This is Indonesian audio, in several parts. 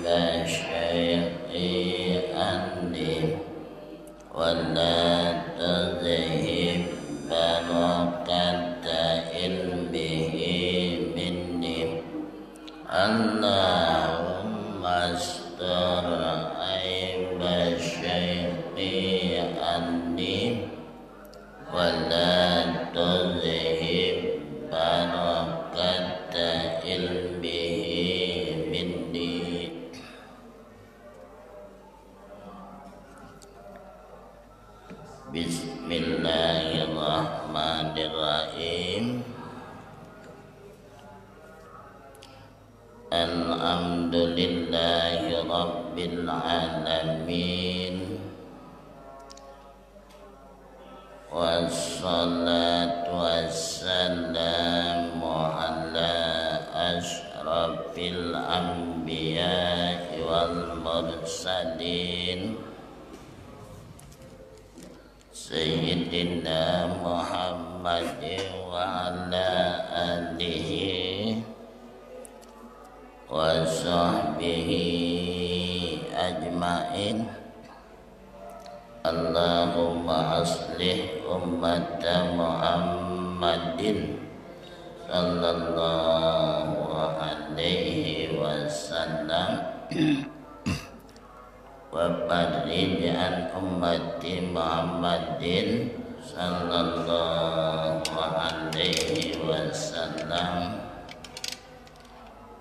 شيئي عني ولا تذهب بركة علمه مني اللهم استر عيب شيئي عني ولا تذهب بركة علمه مني. Bismillahirrahmanirrahim. Alhamdulillahi rabbil alamin. Wassalatu wassalamu ala ashrafil anbiya'i wal mursalin Sayyidina Muhammadin wa ala alihi wa sahbihi ajma'in. Allahumma aslih ummata Muhammadin sallallahu alaihi wasallam wa farrij an ummati Muhammadin sallallahu alaihi wasallam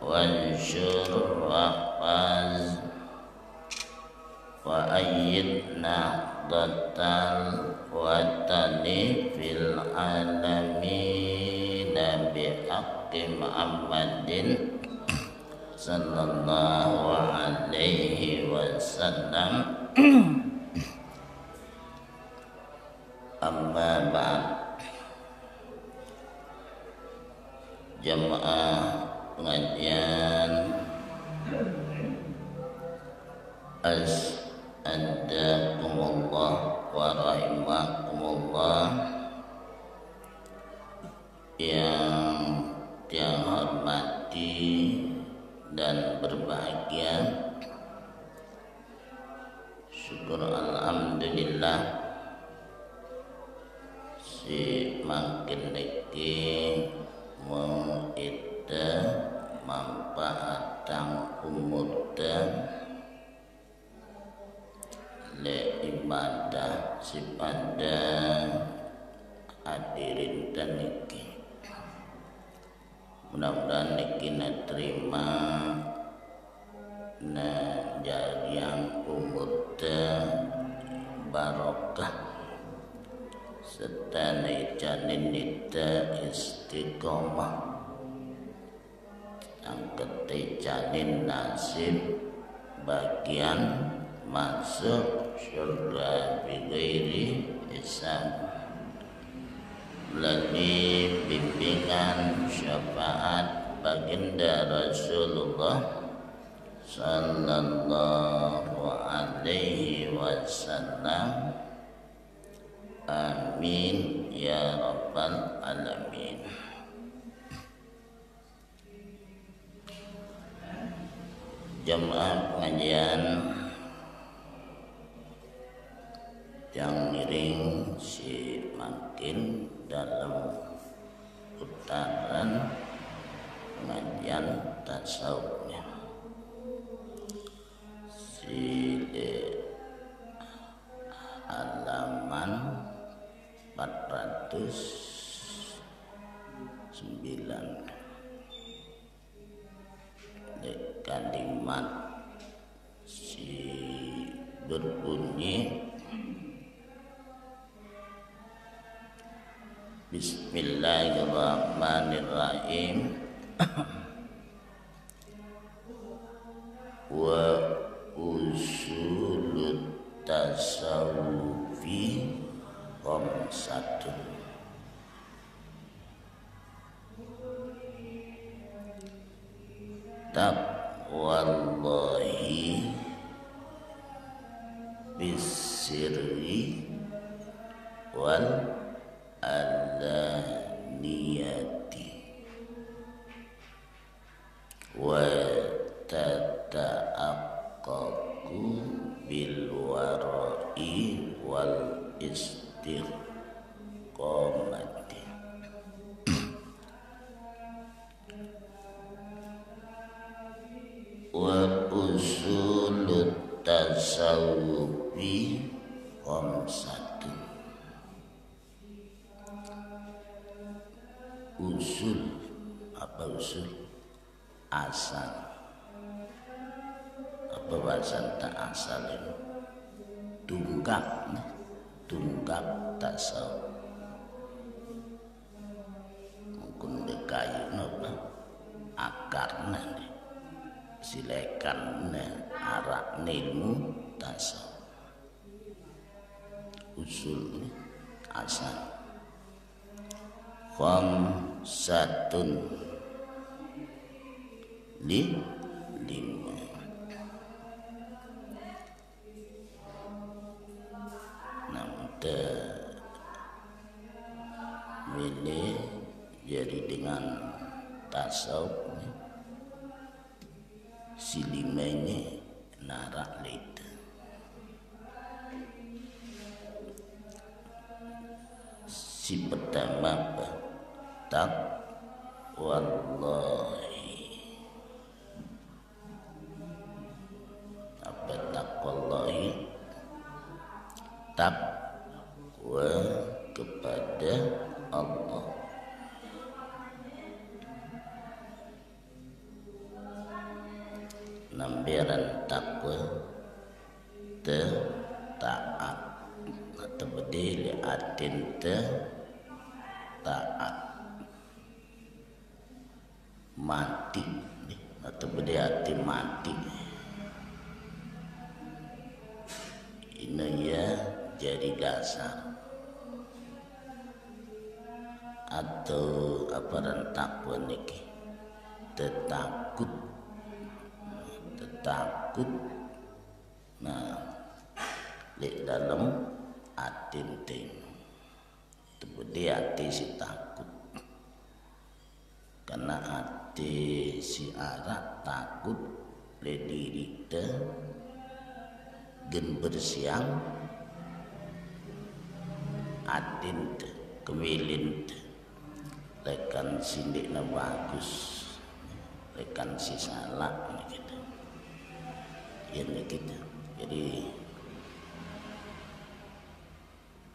wansyur waqaz wa ayyidna datal watani fil alamin bi haqqi Muhammadin sallallahu alaihi wasallam. Amma ba'd. Jamaah pengajian As'adakumullah wa rahimakumullah yang dihormati dan berbahagia. Syukur alhamdulillah si makin niki mu'idda manfaatan umurda le ibadah si pada hadirin dan niki. Mudah-mudahan niki terima na jariang umur barokah serta janin nita istiqomah angkete janin nasib bagian masuk surga bighairi hisab melalui bimbingan syafaat baginda Rasulullah sallallahu alaihi wasallam. Amin ya rabbal alamin. Jamaah pengajian yang miring si makin dalam putaran pengajian tasawufnya si halaman 409 kalimat si berbunyi Bismillahirrahmanirrahim. Wa usulut tasawufi khamsatun. Taqwallahi bisirri wal alaniyati wa tata'ab wa usulut tasawufi khamsatun. Usul, apa usul? Asal. Apa bahasa tak asal itu? Tungkap tasawuf. Mungkin de kayu napa akarna silekan arak ilmu tasawuf. Usul asal. Khamsatun lima. Namda milih jadi dengan tasawuf si lima ini narak lita. Si pertama apa? Taqwallahi. Apa taqwallahi? Takwa kepada Allah. Nambiran takwa taat atau berdiri atin taat mati atau berdiri hati mati. Ini ya jadi dasar atau apa dan takwa niki tetakut nah di dalam hati tebudi hati si takut karena hati si arak takut le diri te gen bersiang adin te kemilin te lekan sindikna bagus lekan si salah gitu ya gitu. Jadi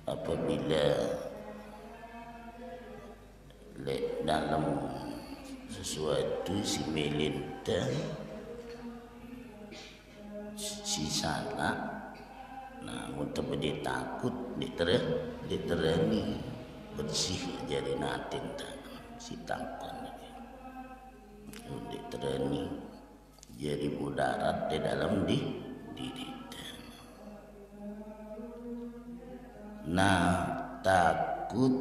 apabila dalam sesuatu si melinta si salah, nah untuk dia takut diterani bersih jadi natin si tangkan diterani jadi mudarat di dalam diri. Nah takut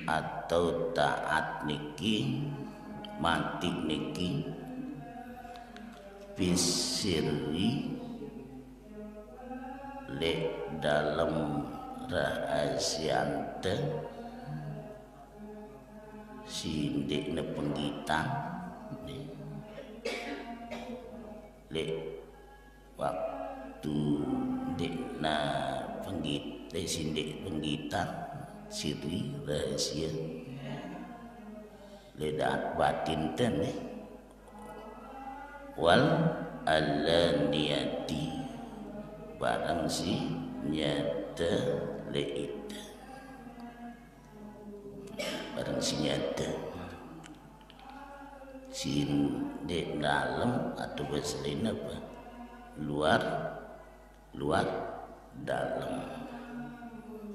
atau taat niki mati niki bisiri le dalam rahasiante sindikna penggitan le waktu dekna penggit sindik penggitan siri rahasia ledat batin ten wal alaniyati barang si nyata leit barang si nyata sin di dalam atau bahasa lain apa luar dalam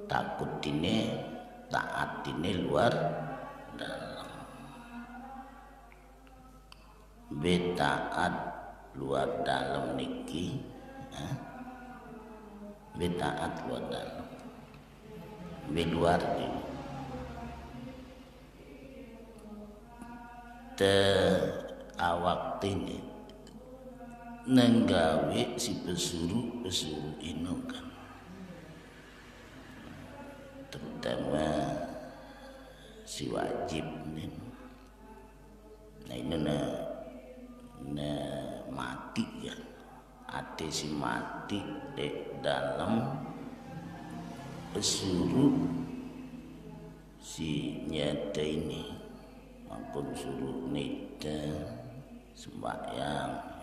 takut ini taat ini luar dalam betaat luar dalam niki betaat luar dalam luar ini awak ini nenggawe si pesuruh ino kan terutama si wajib nih. Nah ini na mati ya hati si mati di dalam pesuruh si nyata ini maupun suruh nita sembahyang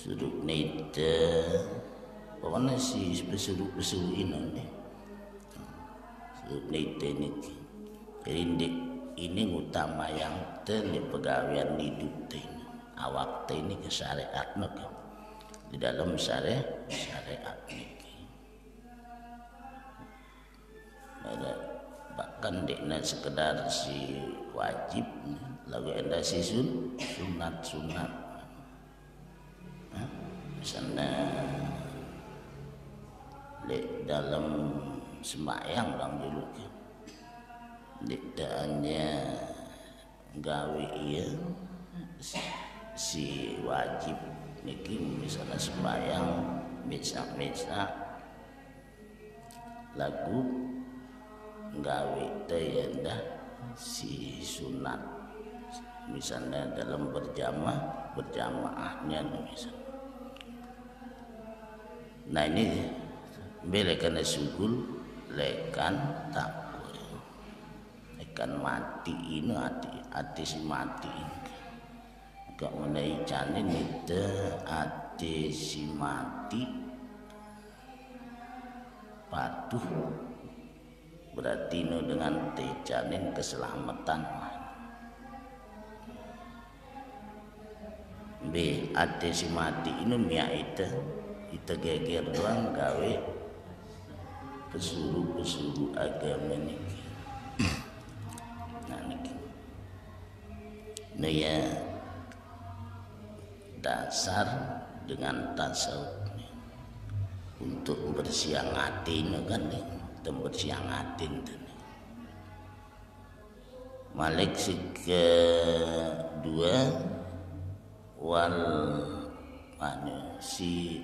suruh nita pokoknya si pesuruh ini nih suruh nita ini jadi ini utama yang di pegawaian hidup ini awak ini ke syariat di dalam syariat ini bahkan dikna sekedar si wajib lagu ada si sunat misalnya dalam sembahyang orang dulu diktaannya gawe iya si wajib niki misalnya sembahyang bisa lagu gawe tayanda si sunat misalnya dalam berjamaahnya misalnya. Nah ini belekan sugul lekan takut lekan mati ini hati si mati gak menai canin itu hati si mati patuh berarti no dengan tejanin keselamatan B ate si mati ini mia itu geger doang gawe pesuruh agama niki nah niki nah ya dasar dengan tasawuf untuk bersiang hati ini kan nih bersiang hati Malik si kedua wal si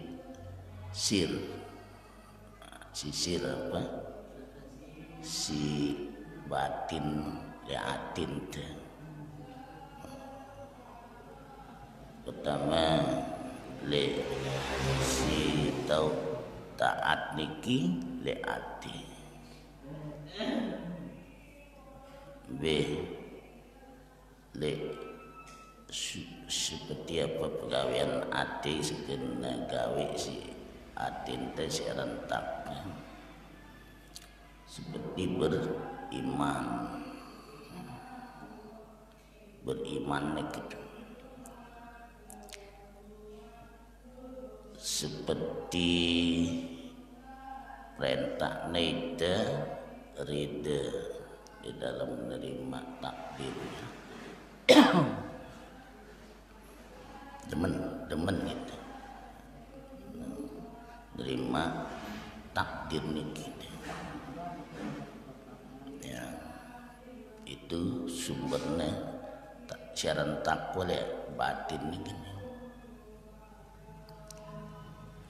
sir apa si batin atin pertama si tau taat niki ati B seperti apa pegawaian ati sekena gawe si atin teh si rentak seperti beriman gitu seperti perintah nida rida di dalam menerima takdirnya demen gitu menerima takdir gitu ya itu sumbernya syarat takwa ya batin gitu.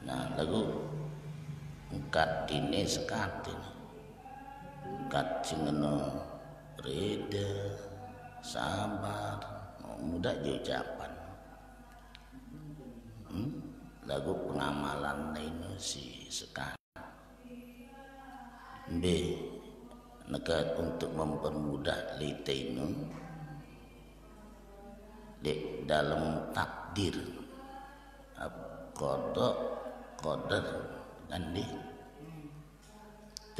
Nah lagu engkat ini sekat ini engkat cingeno reda sabar mudah ucapan lagu pengamalan ini si sekat B nekat untuk mempermudah lite ini di dalam takdir qadar kan di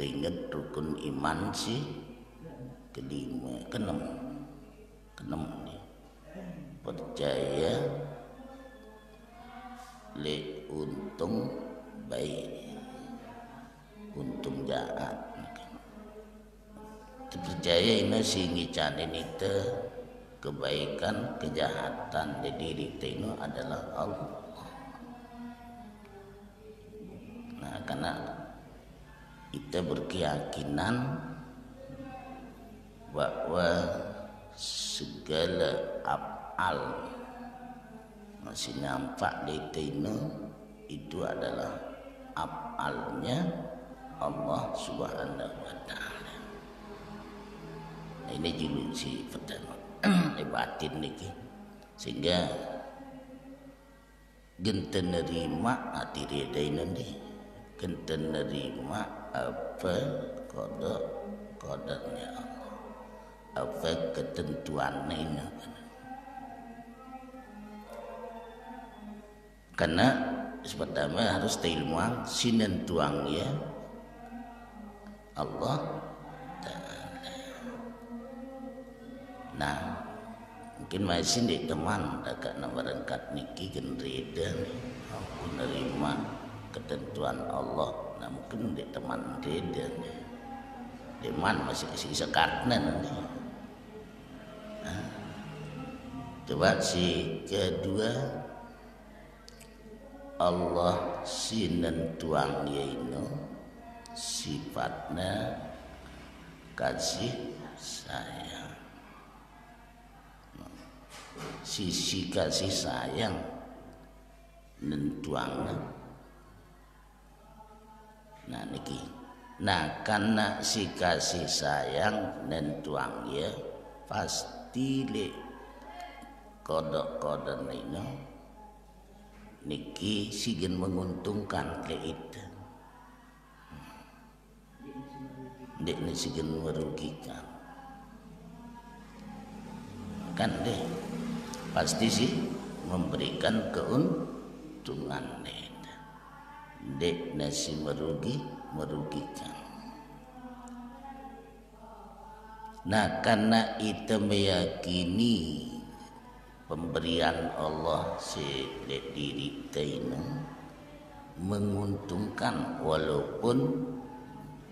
ingat rukun iman si kelima keenam percaya le untung baik untung jahat percaya ini si ngicanin itu kebaikan kejahatan di diri itu adalah Allah. Nah karena kita berkeyakinan bahwa segala af'al masih nampak di tino itu adalah af'alnya Allah Subhanahu wa taala. Nah, ini juga si pertama batin niki sehingga genten nerima hati reda nanti genten nerima apa qadarnya Allah apa ketentuannya ini. Karena pertama harus ilmuang sinan tuang ya Allah Ta'ala. Nah mungkin masih di teman dekat berangkat niki genrida aku nerima ketentuan Allah. Nah mungkin di teman reda di man masih sekatnya nanti. Nah, coba si kedua Allah sinan tuang yaitu sifatnya kasih sayang. Sisi kasih sayang nentuangna. Nah niki. Nah karena si kasih sayang nentuang ya pasti le kodok-kodok ini niki sigen menguntungkan le itu. Dek ni sigen merugikan. Kan deh pasti sih memberikan keuntungan dek nasi merugikan. Nah karena itu meyakini pemberian Allah si dek diri kita menguntungkan walaupun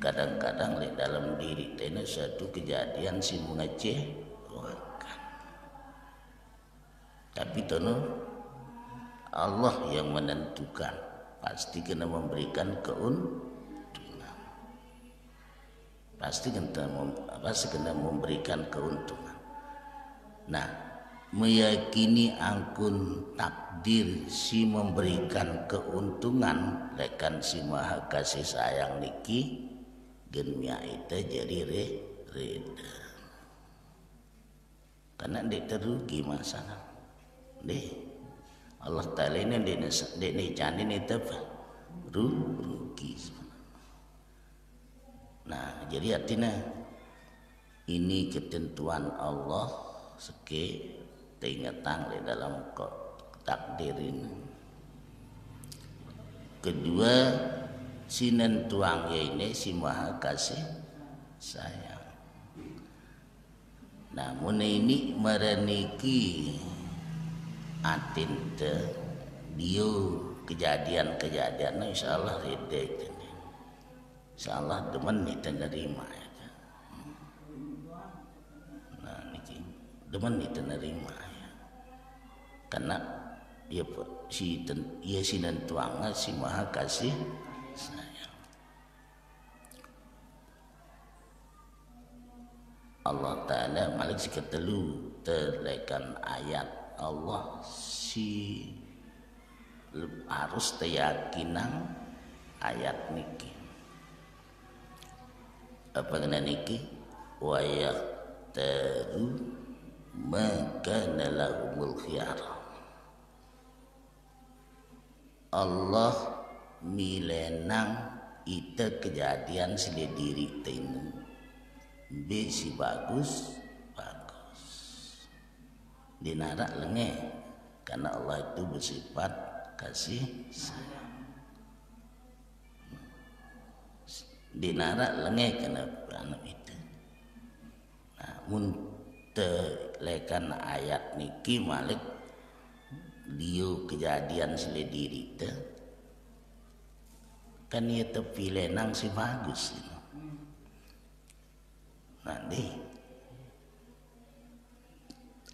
kadang-kadang di dalam diri kita satu kejadian si mengecewakan. Tapi tono Allah yang menentukan pasti kena memberikan keuntungan. Pasti kena memberikan keuntungan. Nah, meyakini angkun takdir si memberikan keuntungan lekan si maha kasih sayang niki gennya itu jadi reda. Karena dia terugi masalah. Deh Allah Ta'ala ini dia janin itu apa? Rugi. Nah jadi artinya ini ketentuan Allah seke teingatan di dalam takdir ini. Kedua sinan tuang ya ini si maha kasih sayang. Namun ini mereniki atin te dia kejadian insyaallah reda itu. Insyaallah demen itu nerima ya. Nah niki demen itu nerima ya. Karena dia si nentuangnya si maha kasih sayang. Allah Ta'ala malik si ketelu terlekan ayat Allah si harus keyakinan ayat niki. Apa kena niki? Wa yaqtaru makana lahumul khiyar. Allah milenang itu kejadian sila diri tenu besi bagus dinarak lenge karena Allah itu bersifat kasih sayang. Dinarak lenge karena anak itu. Nah, muntelekan ayat niki malik liu kejadian sila diri te kan ia terpilih nang si bagus itu. Nanti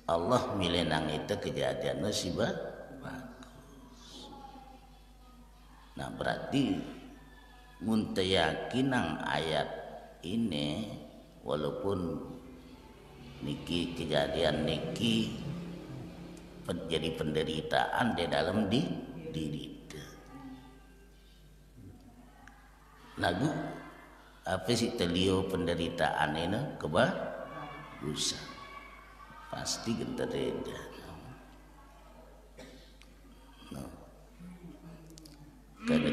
Allah milih nang itu kejadian si bagus. Nah berarti muntayakin nang ayat ini walaupun niki kejadian niki jadi penderitaan di dalam diri. Lagu apa sih telio penderitaan ini kebagusan pasti kita reda. Karena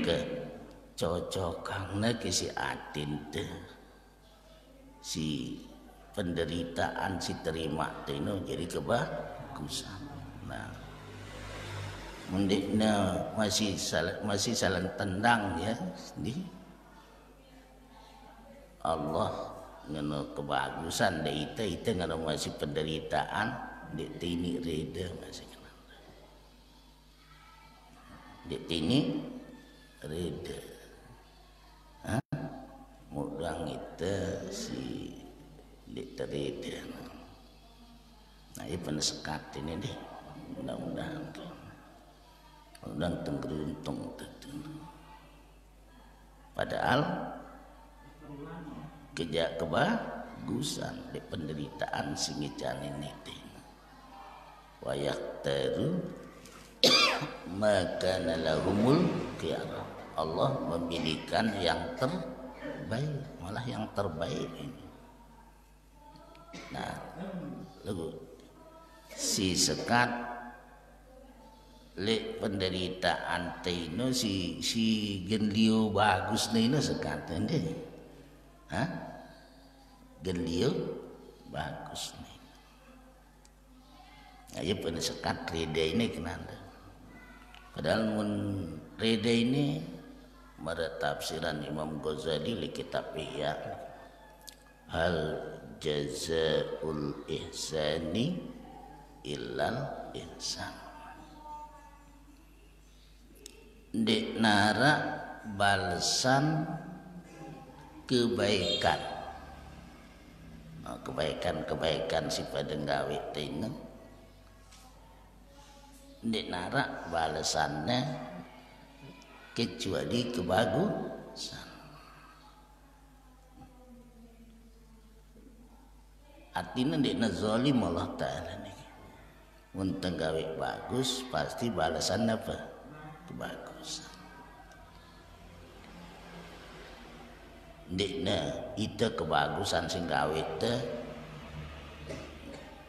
kecocokannya ke si atin te si penderitaan si terima tino jadi kebagusan. Nah, mundikna masih saling tendang ya di Allah ngono kebagusan deh itu ngono masih penderitaan di tini reda masih kenal di tini reda mudang itu si di reda. Nah ini penesekat ini deh mudah-mudahan tenggeruntung padahal kejak kebagusan di penderitaan singican ini wayak teru maka nalahumul khiyarah. Allah memilihkan yang terbaik, malah yang terbaik ini. Nah lalu si sekat le penderitaan tino si genlio bagus nino sekat ende. Genlio bagus nih. Ayo pun sekat reda ini kenapa? Padahal mun reda ini menurut tafsiran Imam Ghazali li kitab Ihya hal jazaul ihsani illal ihsan. Dek nara balasan kebaikan, kebaikan si padang gawe tino ndik narak balasannya kecuali kebagusan. Artinya ndik nazalim Allah Ta'ala nih untuk gawe bagus pasti balasannya apa? Kebagusan. Ndikna itu kebagusan sing gawe te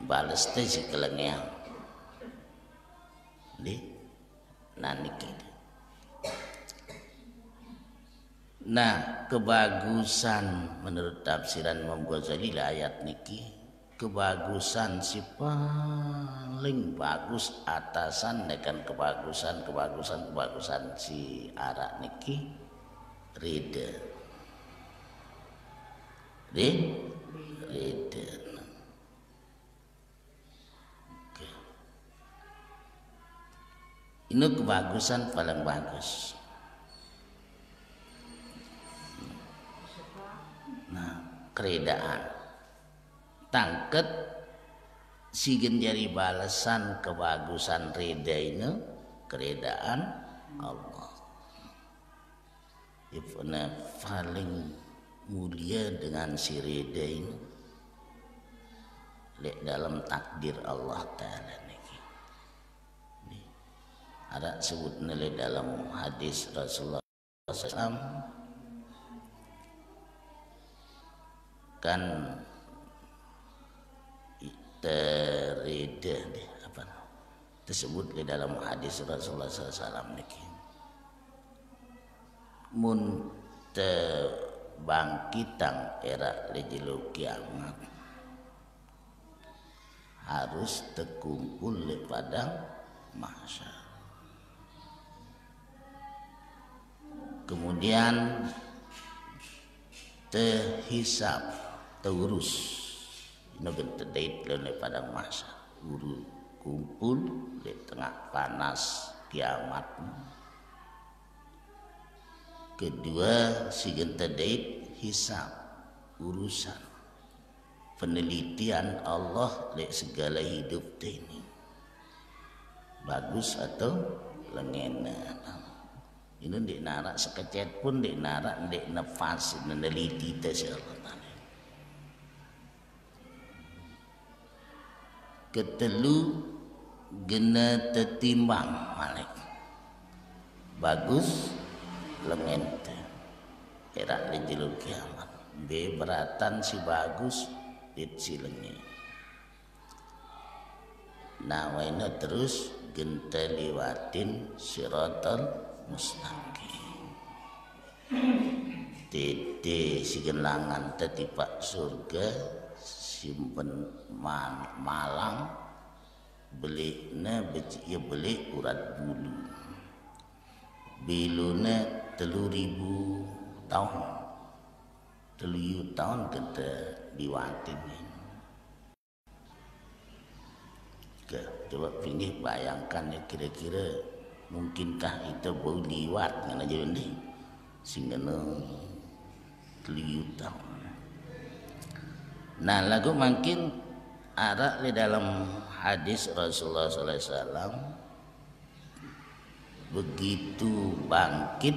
bales te si kelengean di naniki. Nah kebagusan menurut tafsiran Imam Ghazali ayat niki kebagusan si paling bagus atasan dengan kebagusan si arak niki rida. Reda. Okay. Ini kebagusan paling bagus. Nah, keredaan. Tangket sigen jari balasan kebagusan reda ini keredaan Allah. Ipuna paling mulia dengan si reda ini dalam takdir Allah Ta'ala niki. Ada sebut nilai dalam hadis Rasulullah SAW kan terida apa tersebut di dalam hadis Rasulullah SAW niki mun bangkitang era lejelu kiamat harus terkumpul di padang mahsyar. Kemudian terhisab, terurus. Ini bentedait di padang mahsyar. Kumpul di tengah panas kiamat. Kedua si gentedait hisab urusan penelitian Allah di segala hidup ini bagus atau lengena. Ini di narak sekecet pun di narak di nafas meneliti tersebut. Ketelu gena tertimbang malik bagus lengente era lejelu kiamat beberatan si bagus dit si lengi nah waina terus genta liwatin siratal mustaqim tete si genangan tetipak surga simpen malang belikna ya belik urat bulu biluna 3.000 tahun 3.000 tahun kita diwatin ke coba pinggir bayangkan ya kira-kira mungkinkah itu bau liwat ngana aja ini sehingga 3.000 tahun. Nah lagu makin ada di dalam hadis Rasulullah SAW begitu bangkit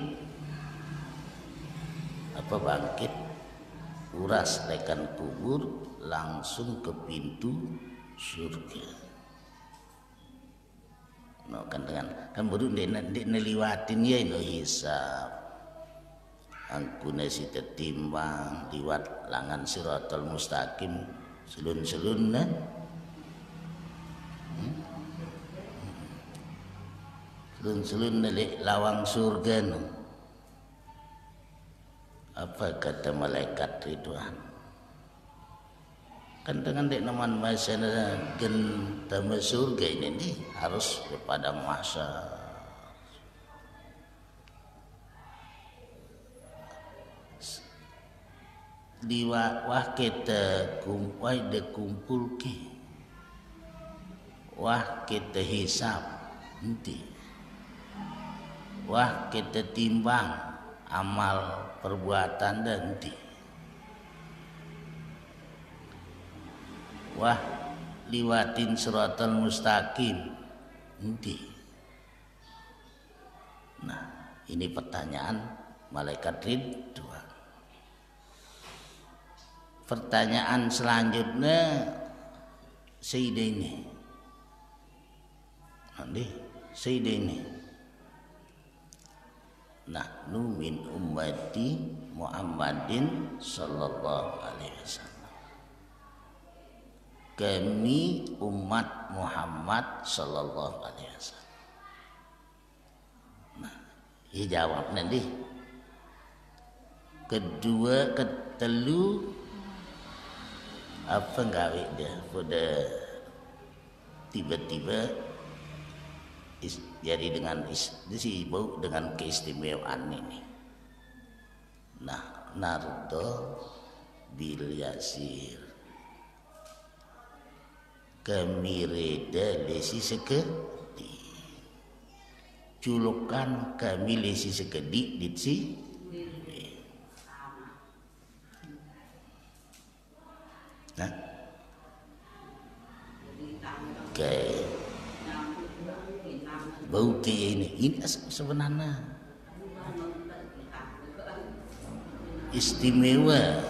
uras lekan kubur langsung ke pintu surga. No kan dengan kan baru dia neliwatin ya no hisab angkuna si tertimbang liwat langan siratal mustaqim selun-selunna selun-selunna lawang surga no. Apa kata malaikat Ridwan kan dengan dek naman masa gentama surga ini nih harus kepada masa wah kita kumpul ke wah kita hisab nanti wah kita timbang amal perbuatan nanti wah liwatin siratal mustaqim nanti. Nah ini pertanyaan malaikat Ridwan. Pertanyaan selanjutnya Sayyidini nahnu min ummati Muhammadin sallallahu alaihi wasallam. Kami umat Muhammad sallallahu alaihi wasallam. Nah, ia jawab nanti. Kedua, ketelu apa gawe dia pada tiba-tiba jadi dengan disibuk dengan keistimewaan ini. Nah, nardo bil yasir kami reda lesi sekedi culukan kami lesi sekedi ditsi nah kayak bau kayak ini sebenarnya istimewa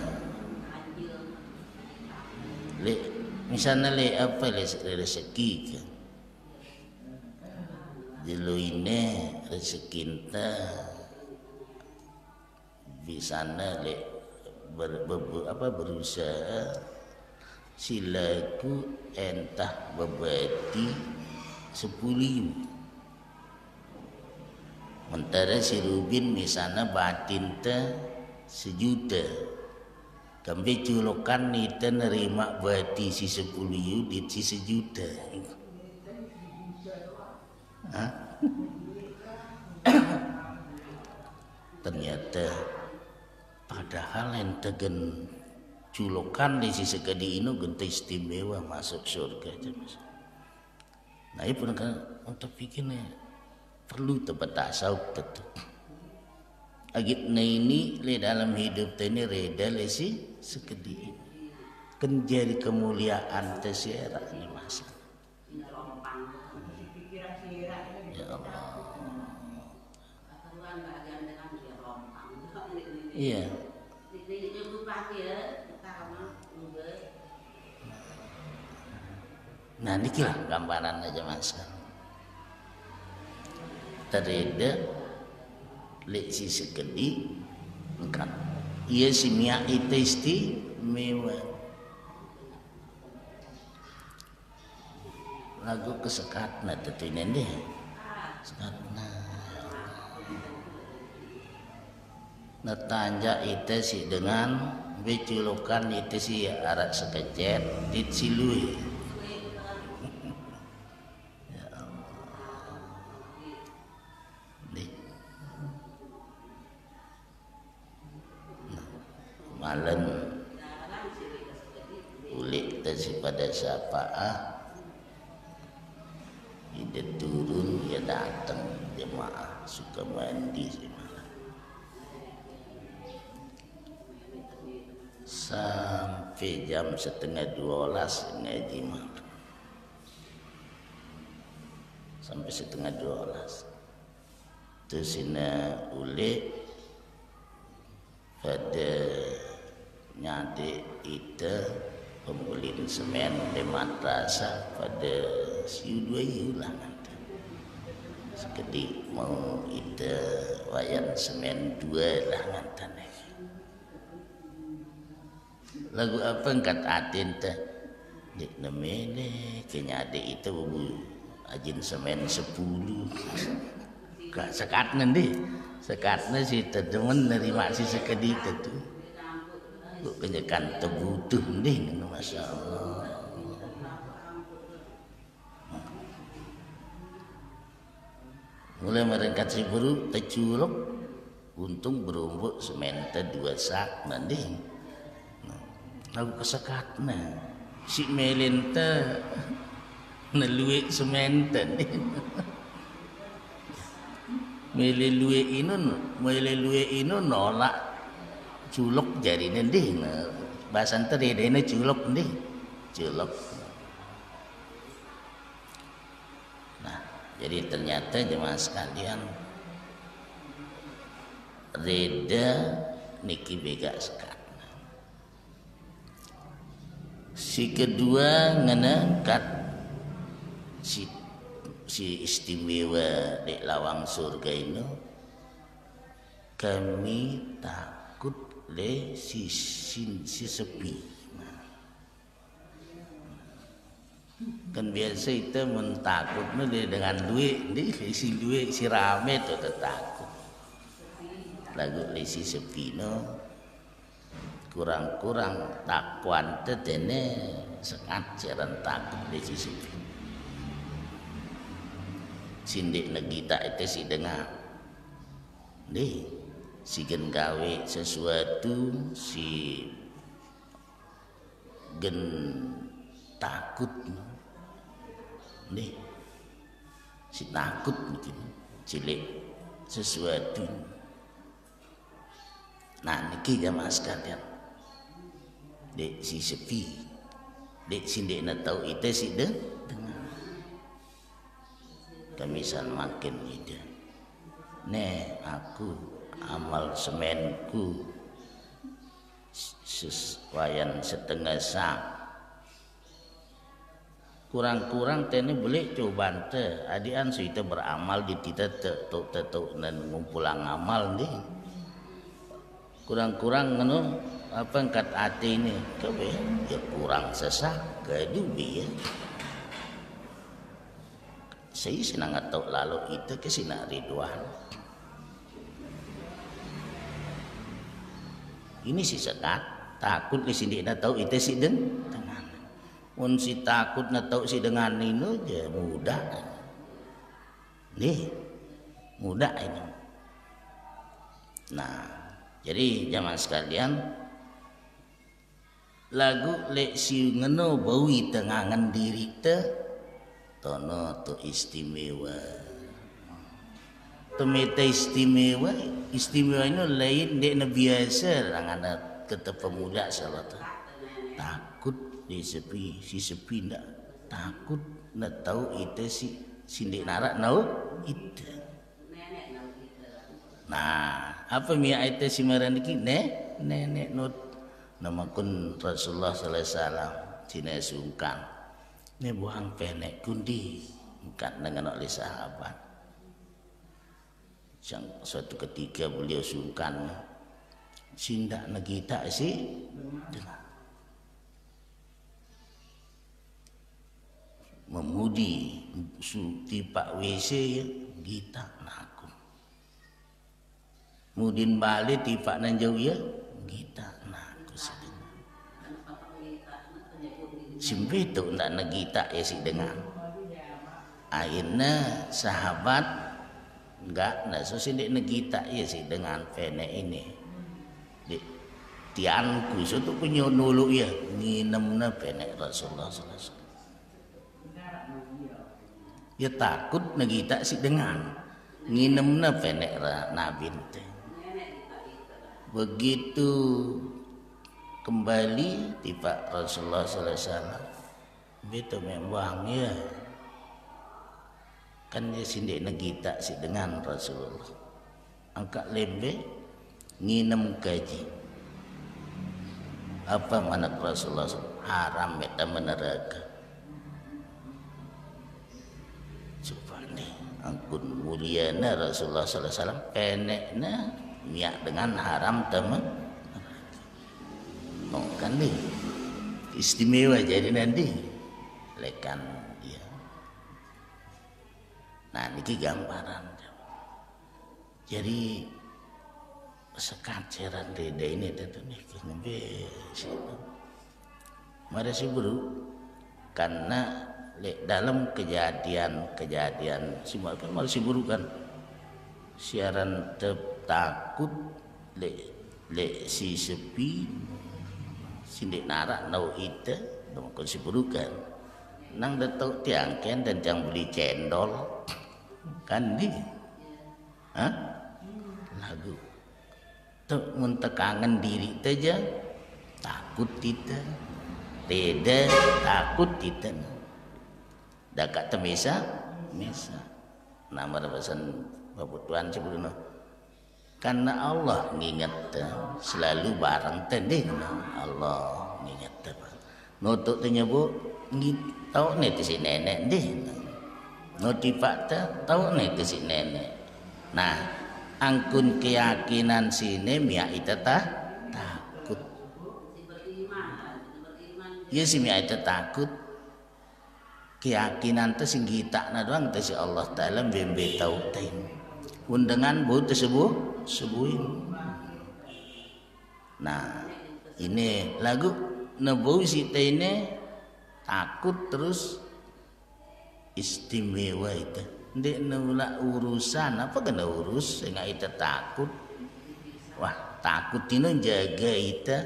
misalnya apa rezeki kan dulu ini rezeki kita bisana berusaha silaku entah bebati 10.000 mentara si Rubin misalnya batin te 1 juta kami culukan nita nerima bati si 10.000 di si 1 juta ternyata padahal ente gen culukan di sisi kedi ini genta istimewa masuk surga aja mas. Nah ini pun kan untuk pikirnya perlu tempat tasawuf tetap. Agitnya ini le dalam hidup ini reda le si sekedi ini. Kan jadi kemuliaan tersiara ini mas. Ya Allah. Iya. Nah ini lah gambaran aja mas. Tereda leksi sekedi kan. Ia simia itu istimewa. Lagu kesekatna tentunya deh. Sekatna. Natanja itu sih dengan Beculukan itu sih arak sekecet dit silui. Ya Allah. Nih. Nah, malam ulik tadi pada syafaah ide turun ya datang jemaah suka mandi sih malam sampai jam 11:30 ngaji malam sampai 11:30 terus ini ulik pada nyade itu pembelian semen di madrasah pada siu 2 ulangan sekedik mau itu wayan semen 2 lah ngantan lagu apa angkat atin teh dik nemene kenyade itu ajin semen 10 gak sekatnya deh sekatnya si tedemen nerima si sekedik itu kok kenyakan tebutuh deh Masya Allah. Mulai merengkat si buru terculuk untung berumbuk semente 2 sak nanti lalu kesekatnya si melente neluik semente nih melelue inu nolak culuk jadi nanti bahasa tadi ini culuk nih culuk. Nah jadi ternyata jemaah sekalian reda niki bega sekat. Si kedua ngenangkat si istimewa di lawang surga ini kami takut le si sepi. Kan biasa itu mentakutnya dengan duit, si duit si rame tu takut. Lagu le si sepi no kurang-kurang takwan tetene sekat jaran takut le si sepi. Sindik negita itu si dengar, nih si gen gawe sesuatu si gen takut nih si takut mungkin cilik sesuatu. Nah niki jamaah sekalian dek si sepi dek sindik na tahu itu si dengar kamisan makin ide nih aku amal semenku sesuaian setengah sak kurang-kurang tene boleh coba te adian suite beramal di kita tetuk dan ngumpulang amal nih kurang-kurang ngono apa angkat hati ini kebe ya kurang sesak kedubi ya saya senang atau lalu itu ke sina Ridwan ini si sekat takut ke sini nak tahu itu si dengan mun si takut nak tahu si dengan ini je mudah nih mudah ini. Nah jadi jamaah sekalian lagu lek si ngeno bawi tengangan diri te tono tu istimewa temeta istimewa ini lain dek na biasa langana kata pemuda salah takut di sepi si sepi ndak takut nak tahu itu si sindik narak nau itu. Nah apa mia itu si maraniki nenek not nama kun Rasulullah sallallahu alaihi wasallam cina sungkan ini buang penek kundi bukan dengan oleh sahabat yang suatu ketika beliau sungkan sindak negita sih dengan memudi tipak WC ya kita naku mudin balik tipak nan jauh ya kita naku sih simpe tu ndak negita ya si dengan akhirnya sahabat enggak so sindik negita ya si dengan pene ini di tianku so tu punya nulu ya nginemna pene Rasulullah sallallahu alaihi wasallam ya takut negita si dengan nginemna pene Nabi teh begitu kembali tiba Rasulullah sallallahu alaihi wasallam begitu memang ya kan dia sindik negita si dengan Rasulullah angkat lembe nginem kaji apa mana Rasulullah haram beta meneraka subhane ampun muliana Rasulullah sallallahu alaihi wasallam penekna niat dengan haram teman kan nih istimewa jadi nanti lekan dia nah ini gambaran jadi sekaceran dede ini tentu nih mari sih bro karena dalam kejadian semua kan masih buru kan siaran takut le si sepi sindik narak nau ite dong si burukan nang datuk tiangken dan yang beli cendol kan di lagu tuh mentekangan diri aja takut kita tidak takut kita dekat temisa nama pesan bapak Tuhan sebelumnya karena Allah nginget selalu bareng tending Allah nginget nutuk tanya bu tahu nih si nenek deh notifak tahu nih si nenek nah angkun keyakinan sini mia itu takut ya si mia itu takut keyakinan itu singgi tak doang si Allah Taala bembe tahu ting undangan bu tersebut sebuin. Nah, ini lagu nebu sita ini takut terus istimewa itu. Ndek nula urusan apa kena urus sehingga itu takut. Wah, takut ini jaga itu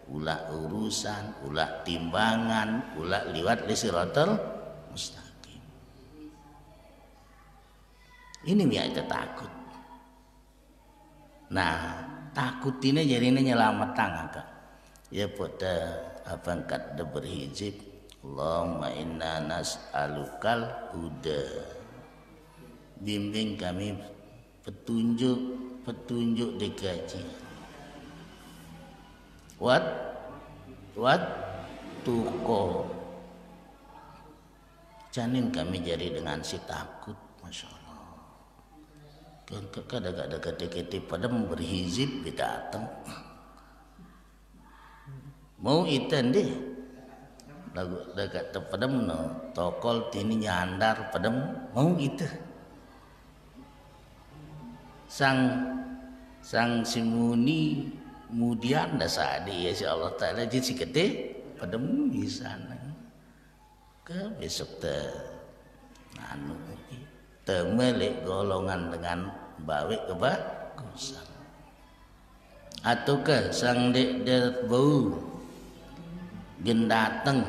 ulah urusan, ulah timbangan, ulah liwat lisiratul mustaqim. Ini dia itu takut. Nah, takut ini jadinya nyelamatkan agak. Ya pada abangkat de berhijab. Allahumma inna nas'alukal huda. Bimbing kami petunjuk dikaji. What tuko. Janin kami jadi dengan si takut, masya Allah. Kadang-kadang dekat pada berhizib datang mau itan deh lagu dekat pada no tokol tini nyandar pada mau itu sang simuni kemudian dasar dia ya Allah Taala jadi si kete pada di sana ke besok temelek golongan dengan bawe kebagusan ataukah sang dek bau gendateng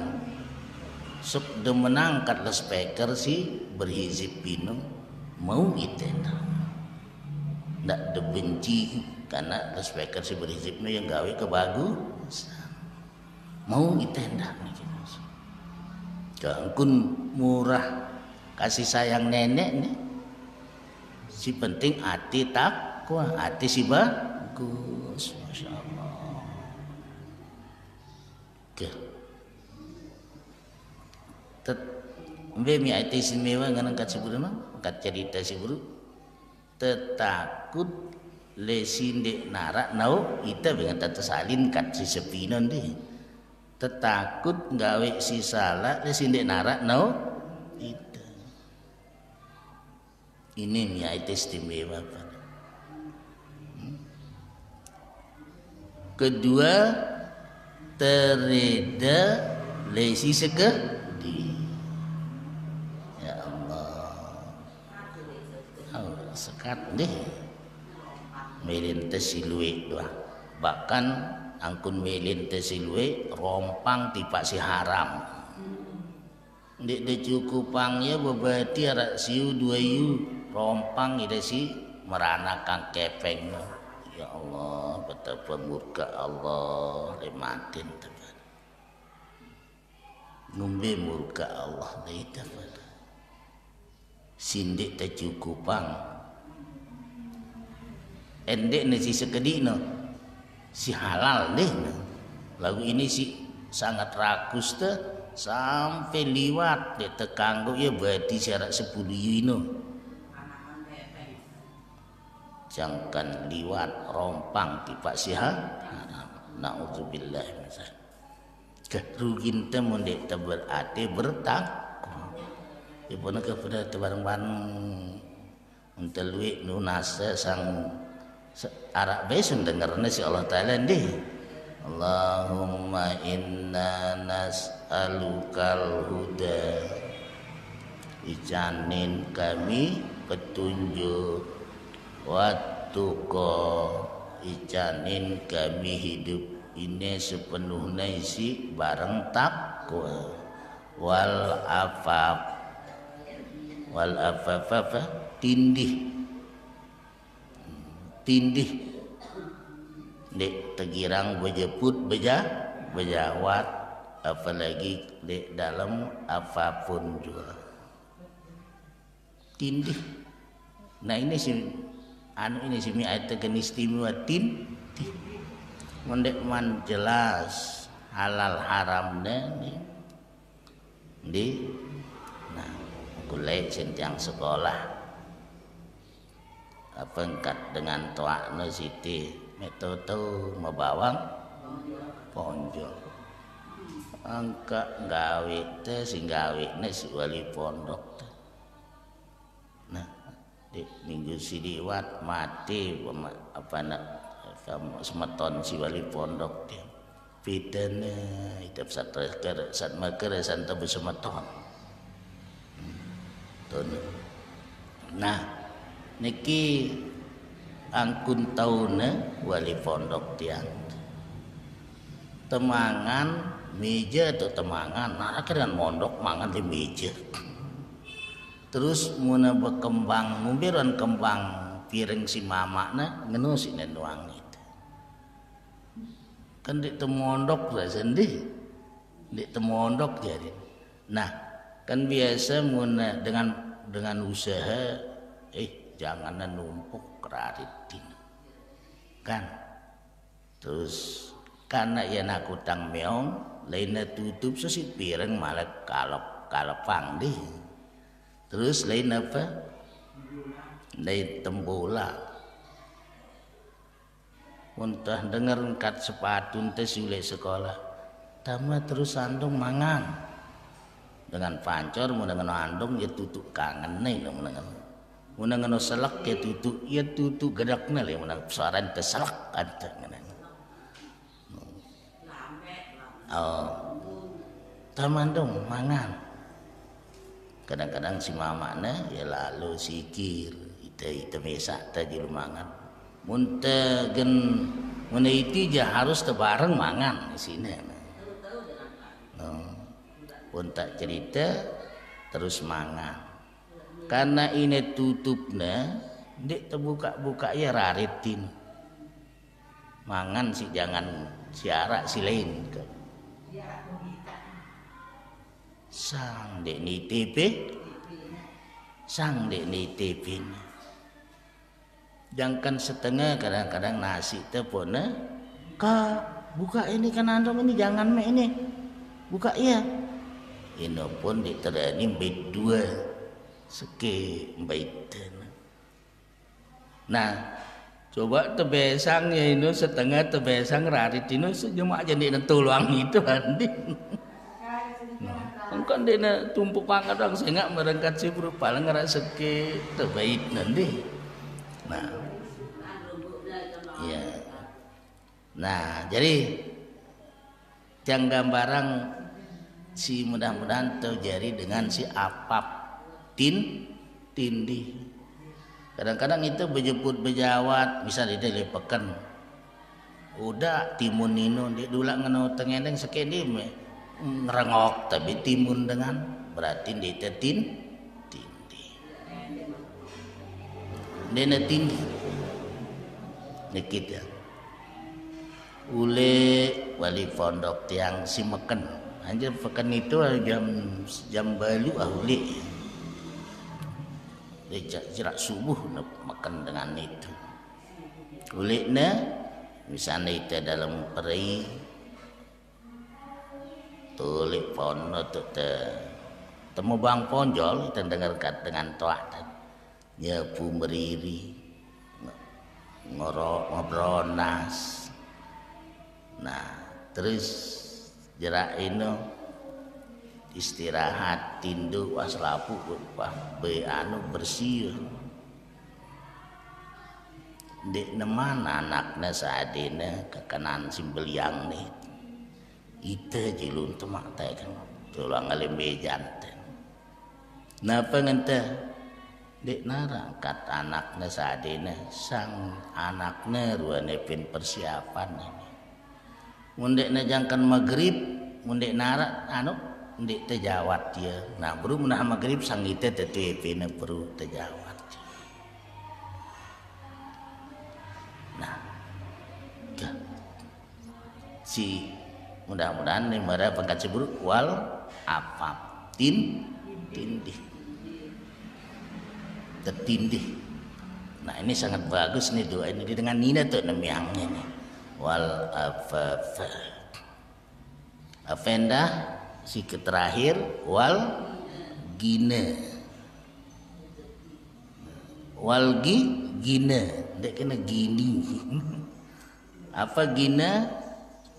sok de menangkat le speaker si berhizib pinung mau itena ndak de benci karena le speaker si berhizib nu yang gawe kebagusan mau itena kangkun murah kasih sayang nenek nih si penting hati takwa hati si bagus masya Allah ke mi hati istimewa ngangkat sebelumnya angkat cerita si buru tetakut lesinde narak nau ita dengan tata salin kat si sepinon deh tetakut gawe si salah lesinde narak nau ita ini mi hati istimewa kedua tereda lesi sekedi. Ya Allah. Oh, sekat deh. Melin tesilue doa. Bahkan angkun melin tesilue rompang tipak si haram. Dek de cukupang ya bebati arak siu dua yu rompang ide si merana kang kepeng. Ya Allah, betapa murka Allah lematin teman. Ngumbe murka Allah deh teman. Sindik te cukupang. Endek ne si sekedi no. Si halal deh no. Lagu ini si sangat rakus te sampai liwat dek tekanggo ya berarti syarat 10 yuino. Jangan liwat rompang tipak siha naudzubillah misal kerugin temu dek berarti bertakwa ya pun kepada tebareng-bareng untuk luik nunasa sang arak besok dengarnya si Allah Ta'ala deh. Allahumma inna nas'alukal huda. Ijanin kami petunjuk, watuqa ijanin kami hidup ini sepenuhnya isi bareng takwa, wal afaf tindih dek tegirang bejeput bejawat apalagi dek dalam apapun juga tindih. Nah ini si ini si ayat tegan istimewa mendek man jelas halal haramnya di nah kulai sentiang sekolah apa engkat dengan toakno siti metode membawang ponjol angka gawe teh sing gawe ne si wali pondok. Nah di minggu si diwat mati apa nak semeton si wali pondok dia pidana hidup satraker sat maker santa besemeton. Nah niki angkun tauna wali pondok tiang temangan meja atau temangan nah kan mondok mangan di meja terus muna berkembang mumbiran kembang piring si mama na ngenu si nenuang itu kan di temondok lah sendiri di temondok jadi nah kan biasa muna dengan usaha jangan numpuk keraritin kan terus karena ya nak utang meong lainnya tutup sosit piring malah kalapang deh terus lain apa lain tembola muntah denger kat sepatu teh sule sekolah tama terus andung mangan dengan pancor mau dengan andung ya tutup kangen nih munang ngono selak ya tutu gedakna le munang saran teh selak ada ngana. Oh. Tamandong mangan. Kadang-kadang si mamana ya lalu sikir ite mesak teh di mangan. Mun teh gen mun itu ja harus teh bareng mangan di sini. Pun tak cerita terus mangan. Karena ini tutupnya dek terbuka ya raritin mangan si jangan siarak si lain sang dek nitipin jangan setengah kadang-kadang nasi tepona kak buka ini kan andong ini jangan me ini buka ya ini pun diterani bed 2 seke baiten. Nah, coba tebesang ya ini setengah tebesang rarit ini sejema aja di tuluang itu andi. Kan dina tumpuk pangkat orang sehingga merengkat si berupa ngara seke tebait nanti. Nah, ya. Nah, jadi tiang gambarang si mudah-mudahan terjadi dengan si apap tindih. Kadang-kadang itu bejeput bejawat bisa didelepekan udah timun nino di dula ngeno tengeneng sekedi ngerengok tapi timun dengan berarti dia tindih dia tindih dikit ya ule wali pondok tiang si meken anjir pekan itu jam balu ule dia jerak subuh makan dengan itu ule misalnya itu dalam peri tulik pono tu temu bang ponjol kita dengarkan dengan toat nyapu meriri ngobronas nah terus jerak ino istirahat tindu waslapu be anu bersih dek neman anaknya seadina kekanan simbeliang nih itu jilun tu maktai kan tulang alimbejan napa ngente dek narangkat anaknya seadina sang anaknya ruane pin persiapan ini mundek najangkan maghrib mundek narak anu mundek terjawat dia nah baru menah maghrib sang itu tetuepina perlu terjawat. Nah, si mudah-mudahan nih mereka pangkat sebut wal apa tindih tertindih. Nah ini sangat bagus nih doa ini dengan Nina tuh nemiangnya nih wal apa afenda si terakhir wal gine wal gine dek kena gini apa gina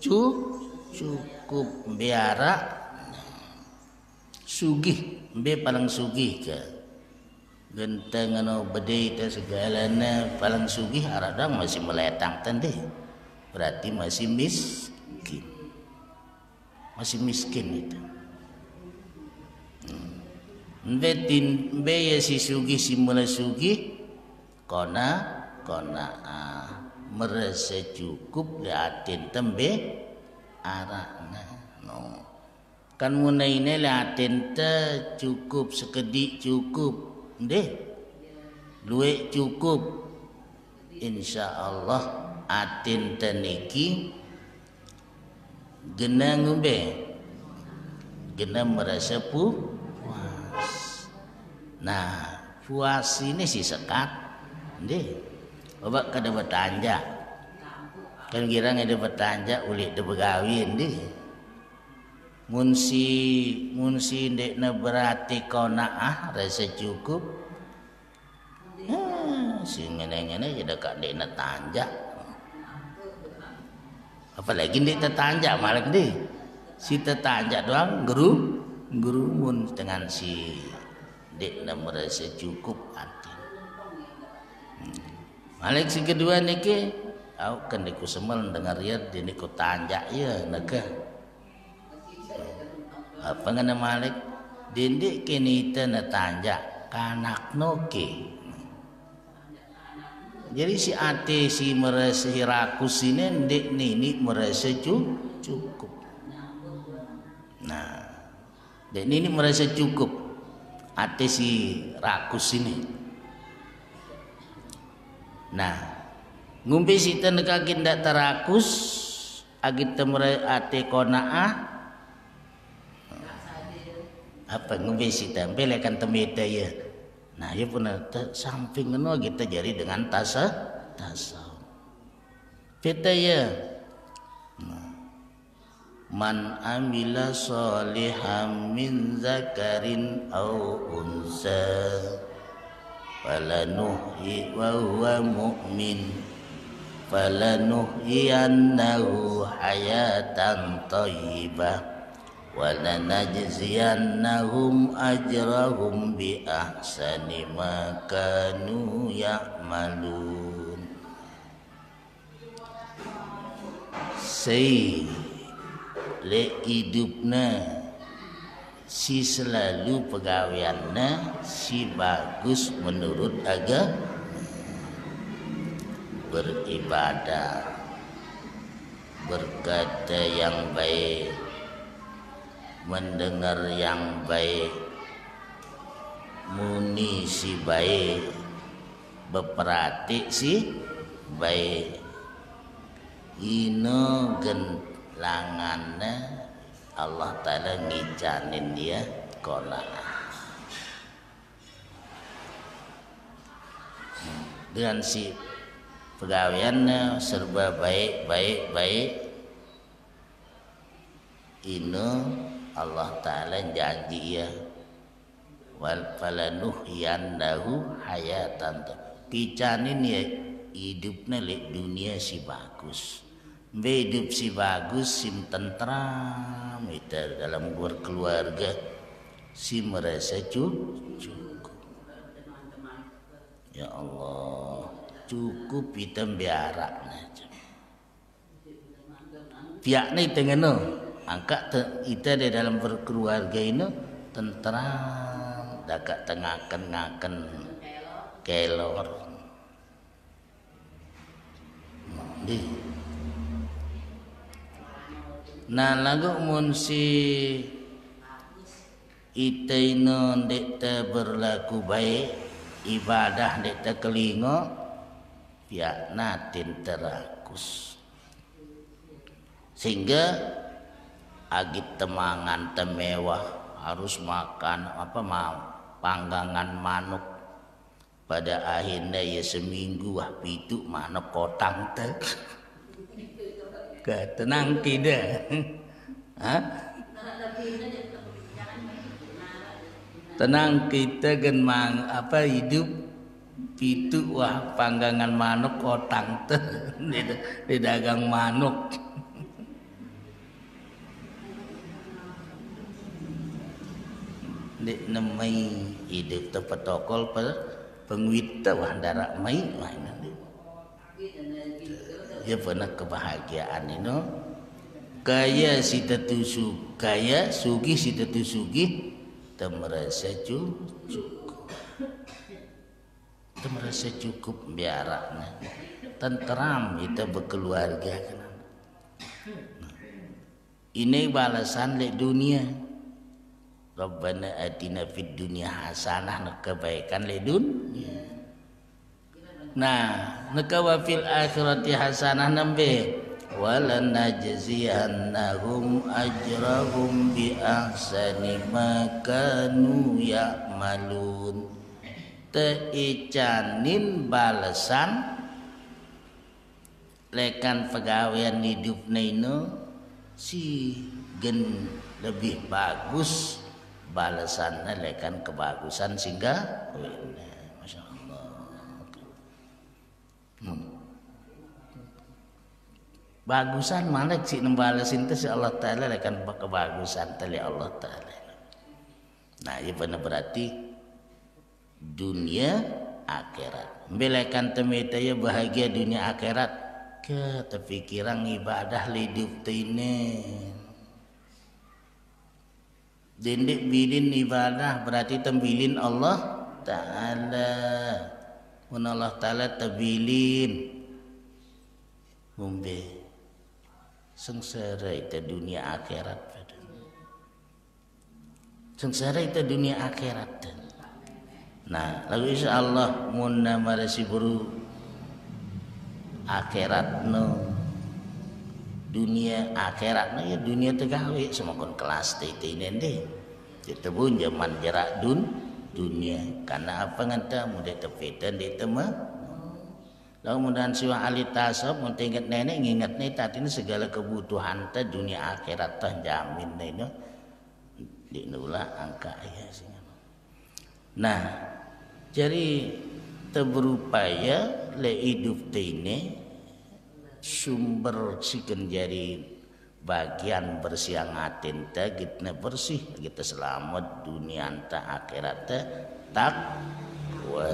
cukup biara sugih be paling sugih ke genteng anu bede te segalana paling sugih aradang masih meletang tende berarti masih miskin itu be ya si sugih si mulai sugih kona merasa cukup liatin tembe arakna no kan munai ini liatin te cukup sekedik cukup deh luwe cukup insyaallah atin teniki gena ngumbe gena merasa puas nah puas ini si sekat deh, babak kada bertanja, kan kira ngada bertanja ulik de begawin deh, munsi dek na berarti konaah rasa cukup, si ngene jadi kak dek na tanja, apalagi dek tetanja malah deh, si tetanja doang gerumun dengan si dek na merasa cukup hati. Malik si kedua niki au kan diku semel dengar ya diniku tanja ya naga apa ngana Malik dindik kini tena tanja kanak noke jadi si ate si merasa rakus ini ndik nini merasa cukup nah dek nini merasa cukup ate si rakus ini. Nah, ngumpi sita nekakin dak terakus agit temre ate konaah apa ngumpi sita pelekan temete ya. Nah, ya pun samping ngono kita jadi dengan tasawuf. Kita ya. Man amila sholihan min zakarin au unsa falanuhyi wa huwa mu'min falanuhyiyannahu hayatan thayyibah wa lanajziyannahum ajrahum bi ahsani ma kanu ya'malun. Sei le hidupna si selalu pegawaiannya si bagus menurut agama, beribadah, berkata yang baik, mendengar yang baik, muni si baik, beperhati si baik. Ino genlangannya Allah Ta'ala ngicanin dia kola. Dengan si pegawaiannya serba baik. Ino Allah Ta'ala janji ya wal falanuhyannahu hayatan. Kicanin ya hidupnya lek dunia si bagus. Hidup si bagus, si tentram itu dalam berkeluarga, si merasa cukup. Ya Allah, cukup kita biarak aja. Pihak ni tengah angkat kita di dalam berkeluarga ini tentram, dekat ngaken kelor. Nah lagu mun si ita ino dek berlaku baik, ibadah dek kelingo, pihak natin terakus. Sehingga agit temangan temewah harus makan panggangan manuk. Pada akhirnya ya seminggu pitu manuk kotang teh. Tenang tidak, tenang kita genmang hidup pitu panggangan manuk kotang teh di dagang manuk. Di nemai hidup tepetokol pengwita darak mai ya pernah kebahagiaan ini kaya si tetusu kaya sugih si tetusugih merasa cukup biaraknya tenteram kita berkeluarga. Ini balasan di dunia. Rabbana atina fid dunya hasanah, kebaikan di dunia. Nah, nakawa fil akhirati hasanah nambe walan najziyannahum ajrahum bi ahsani ma kanu ya'malun. Teicanin balasan lekan pegawaian hidup nino si gen lebih bagus balasannya lekan kebagusan sehingga Masya Allah. Bagusan malek si nembalasin itu si Allah Ta'ala lekan kebagusan tali Allah Ta'ala. Nah ini benar berarti dunia akhirat. Belekan temeta ya bahagia dunia akhirat ke terpikiran ibadah hidup ini. Dindik bilin ibadah berarti tembilin Allah Ta'ala. Mun Allah Ta'ala tabilin mumbe sengsara itu dunia akhirat. Sengsara itu dunia akhirat. Nah, lalu insyaallah mun marasi buru akhirat no dunia akhirat no ya dunia tegawe semakon kelas tete ini deh. Kita pun zaman jarak dunia karena apa nganta mudah tepetan di tema. Lalu mudahan siwa ahli tasawuf mun tingkat nenek ngingat nih tadi ini segala kebutuhan ta dunia akhirat tah jamin nih no. Di nula angka ya sih. Nah, jadi terberupaya le hidup ini sumber siken jadi bagian bersiang atin ta kita bersih kita selamat dunia anta akhirat ta takwa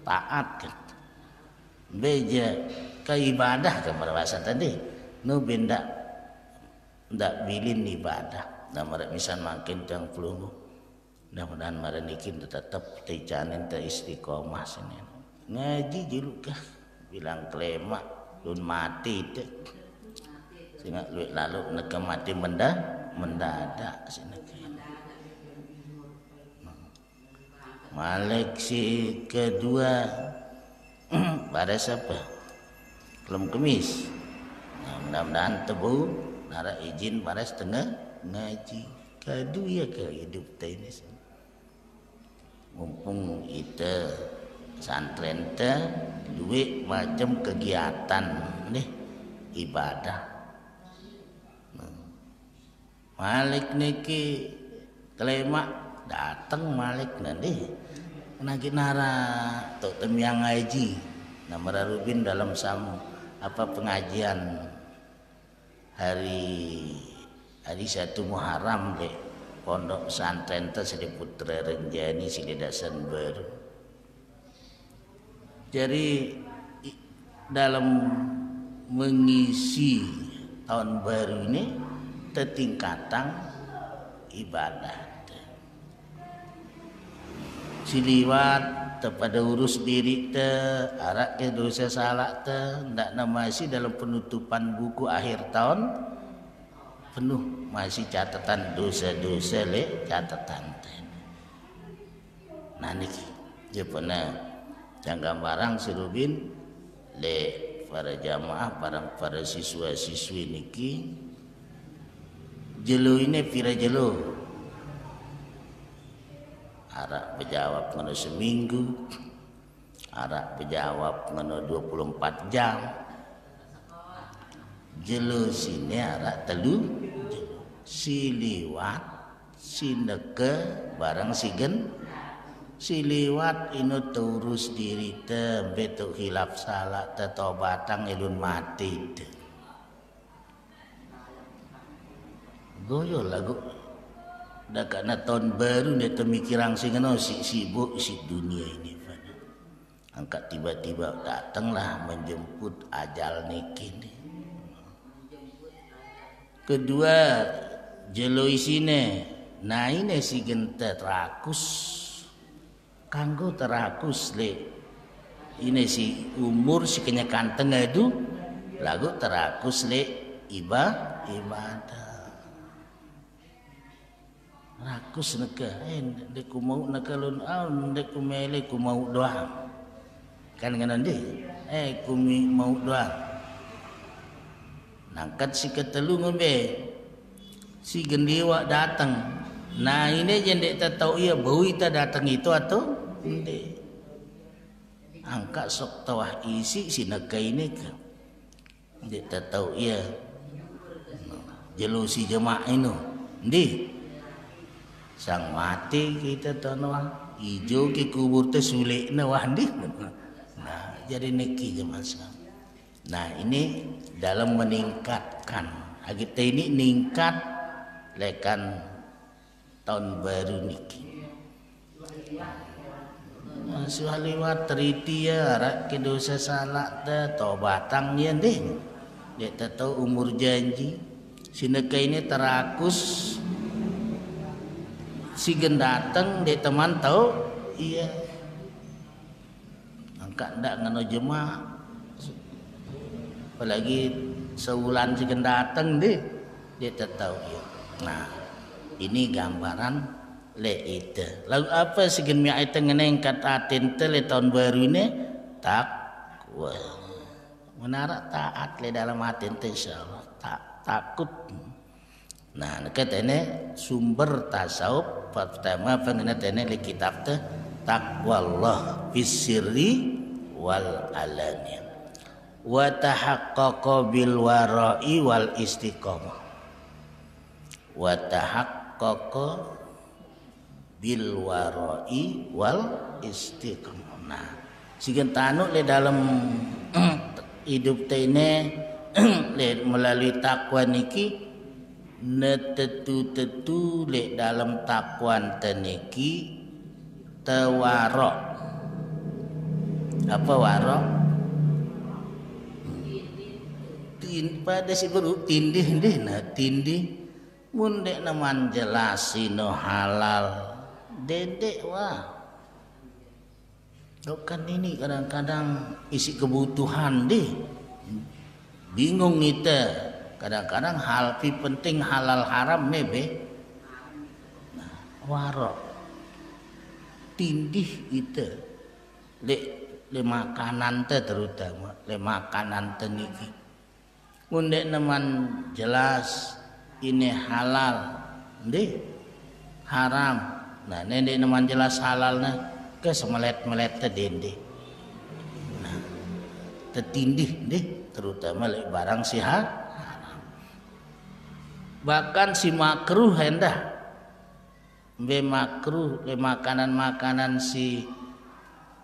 taat kan beja keibadah ke bahasa tadi nu benda ndak bilin ibadah Nah mereka misal makin tang pelungu. Mudah-mudahan mereka nikin tetap tijanin te istiqomah sini. Ngaji juluk kah? Bilang kelema, lun mati deh. Sehingga lalu neka mati mendadak sini. Malik si kedua pada siapa? Belum kemis. Nah, mudah-mudahan tebu nara izin pada setengah ngaji. Kadu ya ke hidup ini. Mumpung itu santren teh duit macam kegiatan nih ibadah. Malik niki kelema datang Malik nanti nagi nara tok temyang ngaji nama Rubin dalam pengajian hari 1 Muharram deh pondok pesantren teh Sri Putra Renjani Sri Dasan Baru. Jadi dalam mengisi tahun baru ini tetingkatan ibadah siliwat kepada urus diri te arak ke dosa salah te ndak masih dalam penutupan buku akhir tahun penuh masih catatan dosa-dosa le catatan te. Nah niki dia pernah jangan barang serubin le para jamaah para siswa-siswi niki jelo ini pira jelo arak berjawab ngono seminggu, arak berjawab ngono 24 jam. Jelo sini arak telu siliwat sineke barang sigen siliwat inu turus diri te betuk hilap salah te tobatang ilun mati te. Goyo lagu dah karena tahun baru dia termikirang singano sibuk si dunia ini pada angkat tiba-tiba datanglah menjemput ajal niki. Kedua jelo isine nah ini si gente terakus kanggo terakus le ini si umur si kenyakanteng itu lagu terakus le ibadah rakus neka dek ku mau neka lun dek ku mele ku mau doa kan nganan deh ku mau doa nangkat si ketelu ngombe si gendiwa datang nah ini jendek tak tahu ia bau ita datang itu atau ende angkat sok tawah isi si neka ini ke jendek tak tahu ia jelu si jemaah ini ndi sang mati kita tanah ijo ke kubur teh sulik na wandi. Nah jadi niki jemaah. Nah ini dalam meningkatkan kita ini meningkat lekan tahun baru niki. Suah liwat teriti ya rak ke dosa salah teh tobatang ya deh. Dia tahu umur janji sineka ini terakus si datang dia teman tahu iya angkat ndak ngano jemaah apalagi sebulan si datang deh dia tahu iya. Nah ini gambaran le itu lalu apa si gemia itu ngenengkat atin le tahun baru ini takwa menara taat le dalam atin insyaallah takut. Nah, katanya sumber tasawuf pertama pengenatene di kitab teh taqwallah bisirri wal alani wa tahaqqaqa bil wara'i wal istiqamah wa tahaqqaqa bil wara'i wal istiqamah. Nah, sigen tanu le dalam hidup teh ini melalui takwa niki netetu le dalam takwan teniki tewarok apa warok pada si baru tindih nah tindih mun dek naman jelasino halal dedek wah. Kan ini kadang-kadang isi kebutuhan deh. Bingung kita. Kadang-kadang hal penting halal haram nebe. Nah, warok. Tindih kita. Le makanan te terutama. Le makanan te niki. Mundek naman jelas ini halal. Deh. Haram. Nah, nendek naman jelas halal nah. Ke semelet-melet tedende. Nah, tetindih deh terutama lek barang si haram. Bahkan si makruh hendah. Be makruh le makanan-makanan si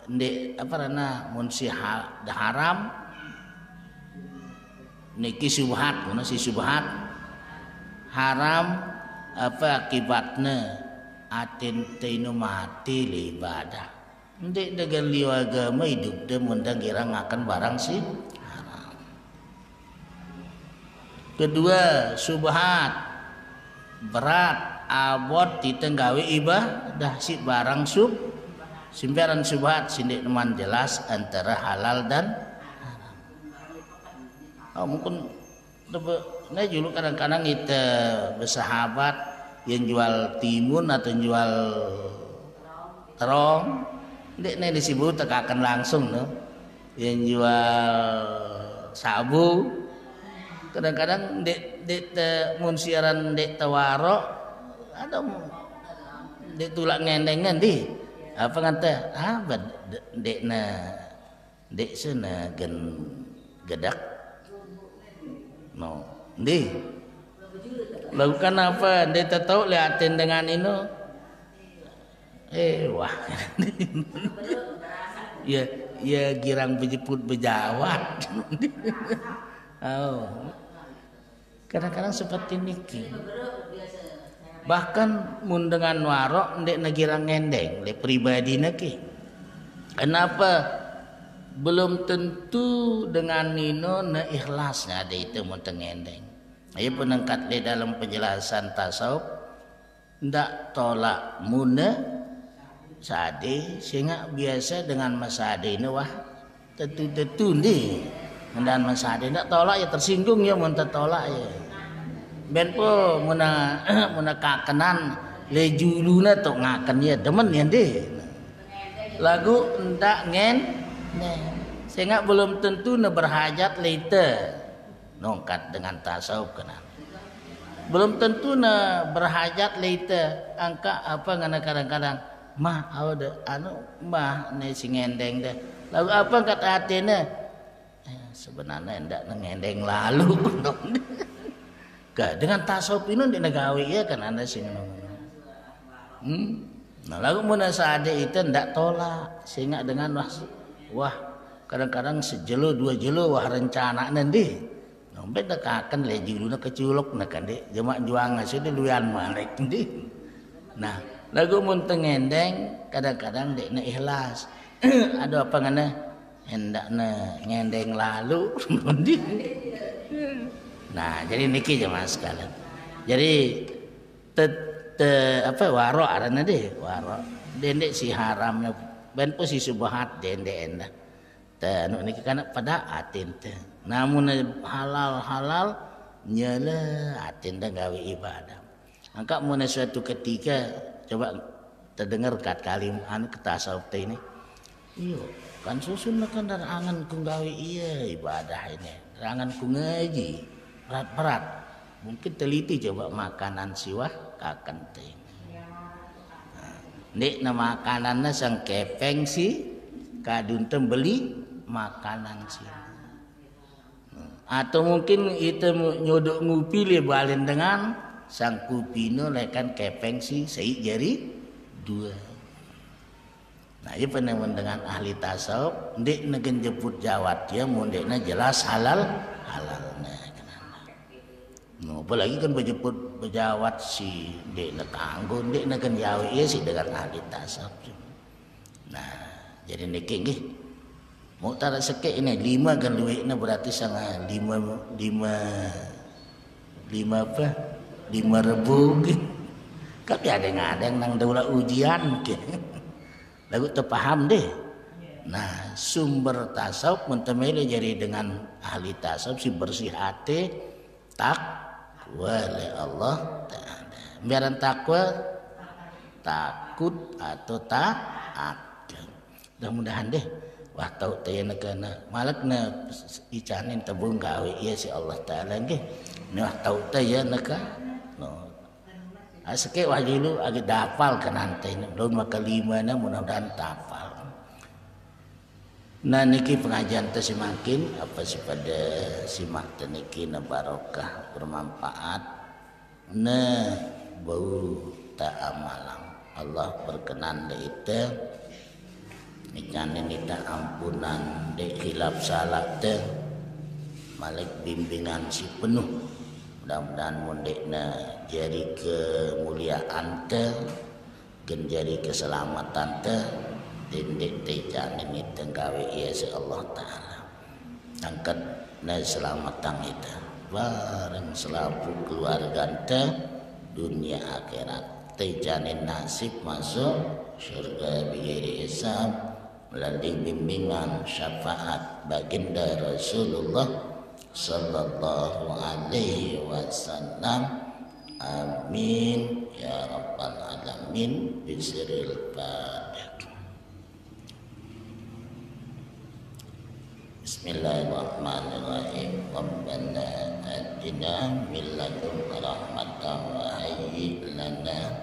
ndek apa rana mun si haram niki subhat, mun si subhat haram apa akibatnya atin teinu mati li ibadah. Ndek dengan liu agama hidup dia mundang kira ngakan barang sih haram. Kedua subhat berat abot ditenggawi ibadah si barang simperan subhat sindik teman jelas antara halal dan haram. Mungkin nah dulu kadang-kadang kita bersahabat yang jual timun atau jual terong, dek nih disebut tekakan langsung no. Yang jual sabu, kadang-kadang dek mun siaran dek tawaro, ada dek tulak ngendengan di, apa ngata? Dek sana gedak, no, di. Lakukan apa? Dia tahu liatin dengan ini. Wah. ya girang bejeput bejawat. Oh. Kadang-kadang seperti niki. Bahkan mun dengan warok ndek negirang ngendeng, le pribadi niki. Kenapa? Belum tentu dengan nino na ikhlasnya ada itu mun tengendeng. Ia penengkat di dalam penjelasan tasawuf ndak tolak muna sade sehingga biasa dengan masade ini wah tentu nih dan masade ndak tolak ya tersinggung ya mun tolak ya ben po muna kakenan le juluna tok ngaken ya demen ya deh lagu ndak sehingga belum tentu na berhajat leite nongkat dengan tasawuf kena belum tentu na berhajat leite angka apa ngana kadang-kadang mah ada anu mah ne si ngendeng deh lalu apa kata hatena sebenarnya ndak ngendeng lalu dengan tasawuf ini di negawi ya kan anda sing nah lalu mun sade itu ndak tolak sehingga dengan wah kadang-kadang sejelo dua jelo wah rencana nanti Nombet dekakan le juluna keculuk na kande jemaah juang sudah luyan malek ndi. Nah, lagu mun tengendeng kadang-kadang dekna ikhlas. Ada apa ngana hendakna ngendeng lalu ndi. Nah, jadi niki jemaah sekalian. Jadi apa waro arana deh, waro. Dendek si haramnya ben po si subhat dendek endah. Teh anu niki kana pada atin teh. Namun halal nyala atin dah gawe ibadah. Angka mun suatu ketika coba terdengar kat kalim anu ketasawuf teh ini. Iyo kan susun kan dar angan ku gawe iya ibadah ini. Angan ku ngaji berat-berat. Mungkin teliti coba makanan siwah kakan teh. Nek na makananna sang kepeng si kadun beli makanan sih. Atau mungkin itu nyodok ngupi le balen dengan sang kupino lekan kepeng si sei jari dua. Nah, ieu penemuan dengan ahli tasawuf ndek negen jemput jawat ya mundekna jelas halal halalna kenana. No, apalagi kan bejemput bejawat si ndekna kanggo ndek negen yawe ieu si dengan ahli tasawuf. Nah, jadi niki nggih Muktara sekek ini 5 kan duitnya berarti sangat 5 apa? 5.000 gitu. Tapi ada nang daulah ujian ke. Lagu terpaham deh. Nah, sumber tasawuf mentemeli jadi dengan ahli tasawuf si bersih hati takwa oleh Allah Ta'ala. Biaran takwa takut atau taat. Mudah-mudahan deh. Wah tahu teh nekana malakna icanin tabung gawe ieu si Allah Ta'ala ge. Nah tahu teh ya neka. No. Asake wajilu age dapal ka nanti. Lamun maka 5 na mudah-mudahan tapal. Nah niki pengajian teh semakin apa sih pada simak teh niki na barokah bermanfaat. Nah bau ta amalang. Allah berkenan deui teh Nicane nita ampunan dek khilaf salah teh malik bimbingan si penuh mudah-mudahan mundekna jadi kemuliaan teh gen jadi keselamatan teh dendek teh jane nita gawe ieu si Allah Ta'ala angkat na selamatan kita bareng selapu keluarga teh dunia akhirat teh jane nasib masuk surga bighairi hisab melalui bimbingan syafaat baginda Rasulullah sallallahu alaihi wasallam. Amin ya rabbal alamin bisiril Fatihah. Bismillahirrahmanirrahim. Rabbana atina min ladunka rahmatan wa hayyi lana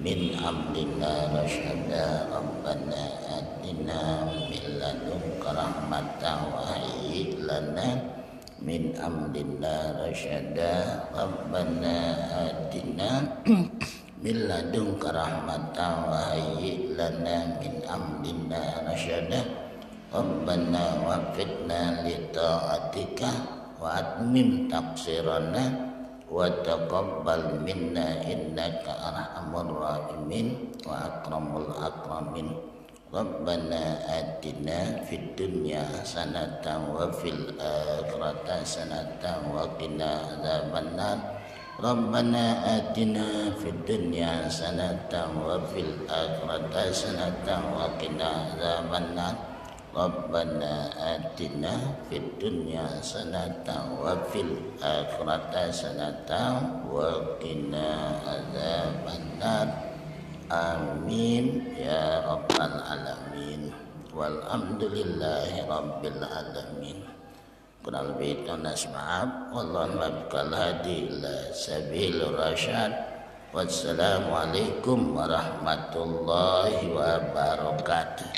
min amrina rasyada. Rabbana atina min ladunka rahmatan wa hayyi lana min amrina rasyada. Rabbana atina min ladunka rahmatan wa hayyi lana min amrina rasyada. Rabbana waffiqna li ta'atika wa atmim taqsirana wa taqabbal minna innaka arhamur rahimin wa akramul akramin. Rabbana atina fid dunya hasanatan wa fil akhirati hasanatan wa qina adzabannar. Rabbana atina fid dunya hasanatan wa fil akhirati hasanatan wa qina adzabannar. Rabbana atina fid dunya hasanatan wa fil akhirati hasanatan wa qina adzabannar. Amin ya rabbal alamin. Walhamdulillahi rabbil alamin. Qul bi'tan asma'ab wallahu mabkal hadi ila sabil rasyad. Wassalamualaikum warahmatullahi wabarakatuh.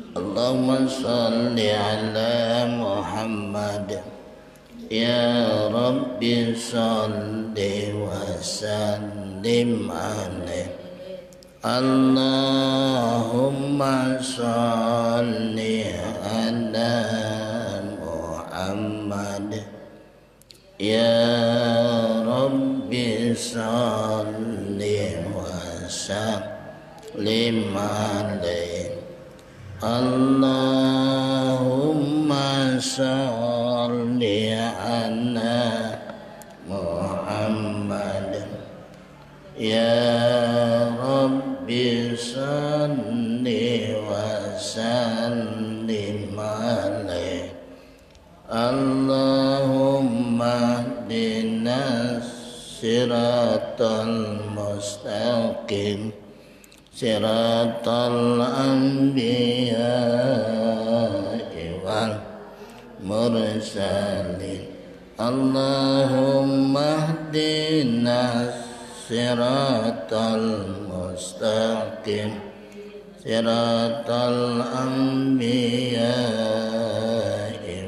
Allahumma salli ala Muhammad. Ya Rabbi salli wa sallim alaihi. Allahumma salli ala Muhammad. Ya Rabbi salli wa sallim alaihi. Allahumma salli ala Muhammad. Ya Rabbi salli wa sallim alaihi. Allahumma hdina siratal mustaqim siratal anbiya'i wal mursalin. Allahumma hdina siratal mustaqim siratal anbiya'i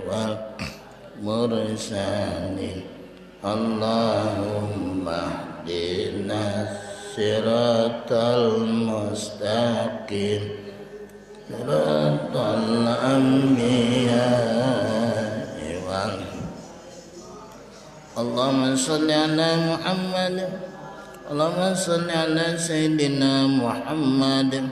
wal mursalin. Allahumma hdina siratal mustaqim siratal anbiya'i wal. Allahumma salli ala Muhammad. Allahumma salli ala Sayyidina Muhammad.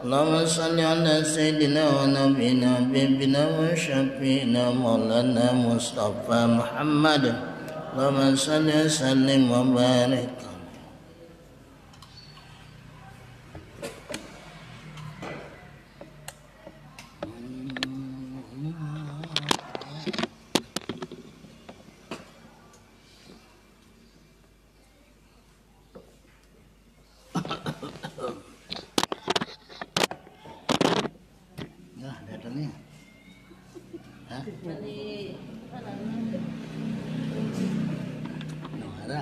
اللهم صل على سيدنا ونبينا حبيبنا وشفينا مولانا مصطفى محمد اللهم صل وسلم وبارك. Nah, datang nih. Hah? Ada.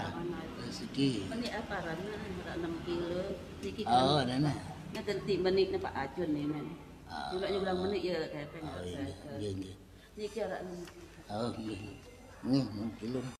Rezeki. Ini apa rana? 6 kilo. Niki Oh, ada nah. Nah ganti menit na Pak Acun nih men. Juga bilang menit ya kayak pengen. Oh iya, iya, iya. Niki ada 6. Oh iya. Nih, 6 kilo.